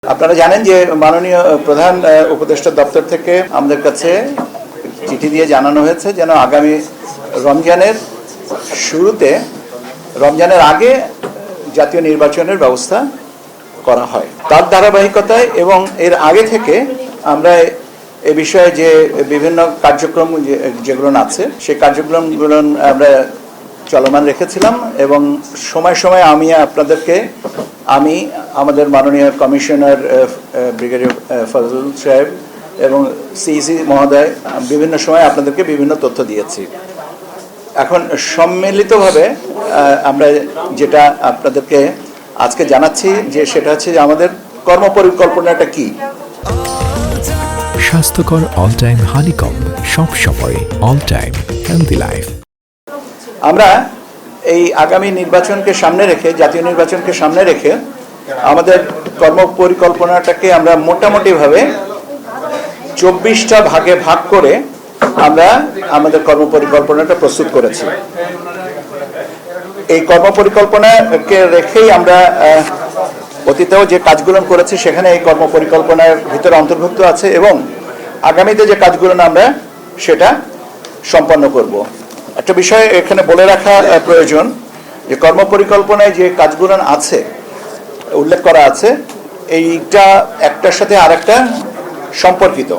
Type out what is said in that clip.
আপনারা জানেন যে মাননীয় প্রধান উপদেষ্টা দপ্তর থেকে আমাদের কাছে চিঠি দিয়ে জানানো হয়েছে যেন আগামী রমজানের শুরুতে রমজানের আগে জাতীয় নির্বাচনের ব্যবস্থা করা হয়। তার ধারাবাহিকতায় এবং এর আগে থেকে আমরা এ বিষয়ে যে বিভিন্ন কার্যক্রম যেগুলো আছে সেই কার্যক্রমগুলো আমরা চলমান রেখেছিলাম এবং সময় সময় আমি আমাদের মাননীয় কমিশনার ব্রিগেডিয়ার ফজল সাহেব এবং সিইসি মহোদয় বিভিন্ন সময় আপনাদেরকে বিভিন্ন তথ্য দিয়েছি। এখন সম্মিলিতভাবে আমরা যেটা আপনাদেরকে আজকে জানাচ্ছি যে সেটা হচ্ছে যে আমাদের কর্মপরিকল্পনাটা কি। স্বাস্থ্যকর অল টাইম হানিকম, সব সময় অল টাইম হেলদি লাইফ। আমরা এই আগামী নির্বাচনকে সামনে রেখে জাতীয় নির্বাচনকে সামনে রেখে আমাদের কর্মপরিকল্পনাটাকে আমরা মোটামুটিভাবে 24টা ভাগে ভাগ করে আমরা আমাদের কর্মপরিকল্পনাটা প্রস্তুত করেছি। এই কর্মপরিকল্পনাকে রেখেই আমরা অতীতেও যে কাজগুলো করেছি সেখানে এই কর্মপরিকল্পনার ভিতরে অন্তর্ভুক্ত আছে এবং আগামীতে যে কাজগুলো আমরা সেটা সম্পন্ন করব। একটা বিষয় এখানে বলে রাখা প্রয়োজন যে কর্মপরিকল্পনায় যে কাজগুলো আছে উল্লেখ করা আছে এইটা একটার সাথে আরেকটা সম্পর্কিত।